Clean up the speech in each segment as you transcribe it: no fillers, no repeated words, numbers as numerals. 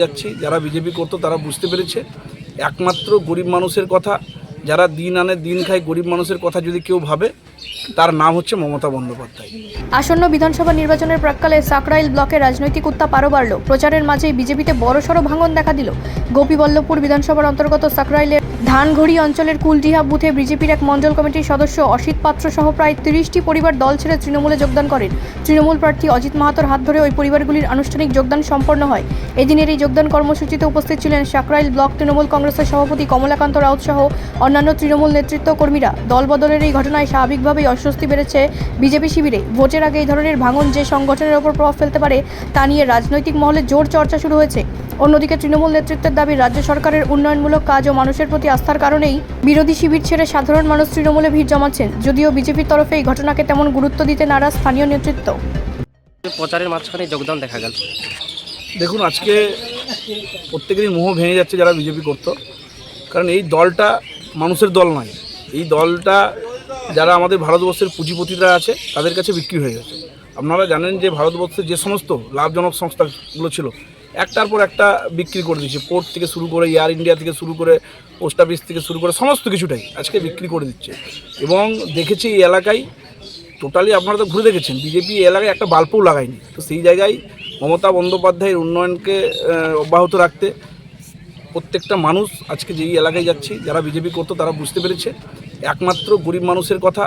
যাচ্ছি যারা বিজেপি করতো তারা বুঝতে পেরেছে একমাত্র গরিব মানুষের কথা, যারা দিন আনে দিন খায় গরিব মানুষের কথা যদি কেউ ভাবে তার নাম হচ্ছে মমতা বন্দ্যোপাধ্যায়। আসন্ন বিধানসভা নির্বাচনের প্রাক্কালে সাকরাইল ব্লকে রাজনৈতিক উত্তাপ আরও বাড়ল। প্রচারের মাঝেই বিজেপিতে বড়সড় ভাঙন দেখা দিল। গোপীবল্লভপুর বিধানসভার অন্তর্গত সাকরাইলের ধানঘড়ি অঞ্চলের কুলডিহা বুথে বিজেপির এক মণ্ডল কমিটির সদস্য অসিত পাত্র সহ প্রায় 30টি পরিবার দল ছেড়ে তৃণমূলে যোগদান করেন। তৃণমূল প্রার্থী অজিত মাহাতোর হাত ধরে ওই পরিবারগুলির আনুষ্ঠানিক যোগদান সম্পন্ন হয়। এদিনের এই যোগদান কর্মসূচিতে উপস্থিত ছিলেন সাকরাইল ব্লক তৃণমূল কংগ্রেসের সভাপতি কমলাকান্ত রাউত সহ অন্যান্য তৃণমূল নেতৃত্ব কর্মীরা। দল বদলের এই ঘটনায় স্বাভাবিকভাবেই অস্বস্তি বেড়েছে বিজেপি শিবিরে। ভোটের আগে এই ধরনের ভাঙন যে সংগঠনের ওপর প্রভাব ফেলতে পারে তা নিয়ে রাজনৈতিক মহলে জোর চর্চা শুরু হয়েছে। অন্যদিকে তৃণমূল নেতৃত্বের দাবি, রাজ্য সরকারের উন্নয়নমূলক কাজ ও মানুষের প্রতি আস্থার কারণেই বিরোধী শিবির ছেড়ে সাধারণ মানুষ তৃণমূলে ভিড় জমাচ্ছেন। যদিও বিজেপির তরফে এই ঘটনাকে তেমন গুরুত্ব দিতে নারাজ স্থানীয় নেতৃত্ব। প্রচারের মাঝখানে যোগদান দেখা গেল। দেখুন, আজকে প্রত্যেকেরই মোহ ভেঙে যাচ্ছে যারা বিজেপি করতো, কারণ এই দলটা মানুষের দল নয়। এই দলটা যারা আমাদের ভারতবর্ষের পুঁজিপতিরা আছে তাদের কাছে বিক্রি হয়ে গেছে। আপনারা জানেন যে ভারতবর্ষের যে সমস্ত লাভজনক সংস্থাগুলো ছিল একটার পর একটা বিক্রি করে দিচ্ছে। পোর্ট থেকে শুরু করে এয়ার ইন্ডিয়া থেকে শুরু করে পোস্ট অফিস থেকে শুরু করে সমস্ত কিছুটাই আজকে বিক্রি করে দিচ্ছে। এবং দেখেছি এই এলাকায় টোটালি, আপনারা তো ঘুরে দেখেছেন, বিজেপি এই এলাকায় একটা বাল্বও লাগায়নি। তো সেই জায়গায় মমতা বন্দ্যোপাধ্যায়ের উন্নয়নকে অব্যাহত রাখতে প্রত্যেকটা মানুষ আজকে যেই এলাকায় যাচ্ছি যারা বিজেপি করতো তারা বুঝতে পেরেছে একমাত্র গরিব মানুষের কথা,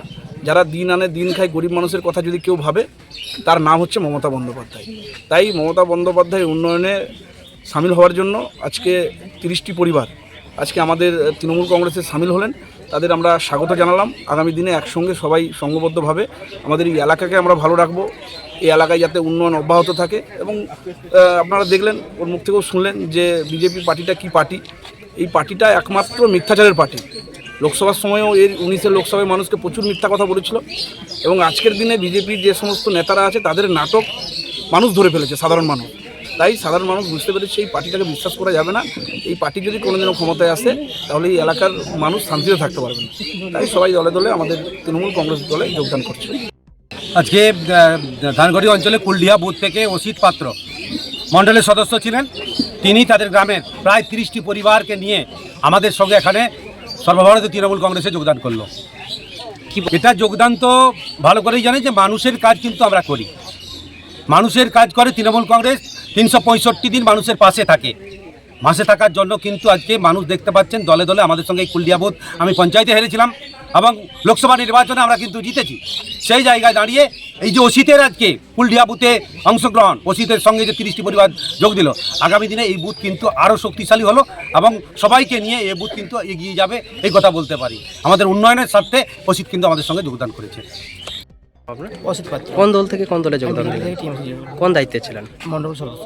যারা দিন আনে দিন খায় গরিব মানুষের কথা যদি কেউ ভাবে তার নাম হচ্ছে মমতা বন্দ্যোপাধ্যায়। তাই মমতা বন্দ্যোপাধ্যায়ের উন্নয়নে সামিল হওয়ার জন্য আজকে 30টি পরিবার আজকে আমাদের তৃণমূল কংগ্রেসে সামিল হলেন। তাদের আমরা স্বাগত জানালাম। আগামী দিনে একসঙ্গে সবাই সংঘবদ্ধভাবে আমাদের এই এলাকাকে আমরা ভালো রাখবো, এই এলাকায় যাতে উন্নয়ন অব্যাহত থাকে। এবং আপনারা দেখলেন, ওর মুখ থেকেও শুনলেন যে বিজেপি পার্টিটা কী পার্টি। এই পার্টিটা একমাত্র মিথ্যাচারের পার্টি। লোকসভার সময়ও এর 19-এর লোকসভায় মানুষকে প্রচুর মিথ্যা কথা বলেছিল। এবং আজকের দিনে বিজেপির যে সমস্ত নেতারা আছে তাদের নাটক মানুষ ধরে ফেলেছে, সাধারণ মানুষ। তাই সাধারণ মানুষ বুঝতে পেরেছে এই পার্টিটাকে বিশ্বাস করা যাবে না। এই পার্টি যদি কোনোদিনও ক্ষমতায় আসে তাহলে এই এলাকার মানুষ শান্তিতে থাকতে পারবে না। তাই সবাই দলে দলে আমাদের তৃণমূল কংগ্রেস দলে যোগদান করছে। আজকে ধানগড়ি অঞ্চলে কুলডিহা বুথ থেকে অসিত পাত্র মণ্ডলের সদস্য ছিলেন। তিনি তাদের গ্রামের প্রায় 30টি পরিবারকে নিয়ে আমাদের সঙ্গে এখানে সর্বভারতীয় তৃণমূল কংগ্রেসে যোগদান করলো। এটা যোগদান তো ভালো করেই জানে যে মানুষের কাজ কিন্তু আমরা করি, মানুষের কাজ করে তৃণমূল কংগ্রেস। 365 দিন মানুষের পাশে থাকে। পাশে থাকার জন্য কিন্তু আজকে মানুষ দেখতে পাচ্ছেন দলে দলে আমাদের সঙ্গে এই কুলডিহা বুথ, আমি পঞ্চায়েতে হেরেছিলাম এবং লোকসভা নির্বাচনে আমরা কিন্তু জিতেছি। সেই জায়গায় দাঁড়িয়ে এই যে অসিতের আজকে কুলডিহা বুথে অংশগ্রহণ, অসিতের সঙ্গে যে 30টি পরিবার যোগ দিল, আগামী দিনে এই বুথ কিন্তু আরও শক্তিশালী হলো এবং সবাইকে নিয়ে এই বুথ কিন্তু এগিয়ে যাবে, এই কথা বলতে পারি। আমাদের উন্নয়নের স্বার্থে অসিত কিন্তু আমাদের সঙ্গে যোগদান করেছে। অসিত পাত্র কোন দল থেকে কোন দলে যোগদান দিলেন? কোন দায়িত্বে ছিলেন? মণ্ডল সদস্য।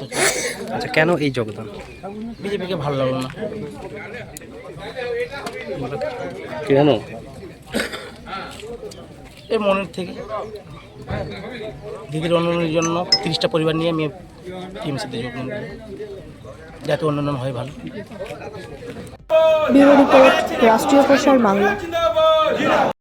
আচ্ছা, কেন এই যোগদান? বিজেপিকে ভালো লাগলো না। কেন? এই মনের থেকে দিদির উন্নয়নের জন্য 30টা পরিবার নিয়ে আমি টিএমসিতে যোগদান করি, যাতে উন্নয়ন হয় ভালো। ব্যুরো রিপোর্ট, রাষ্ট্রীয় প্রসার বাংলা।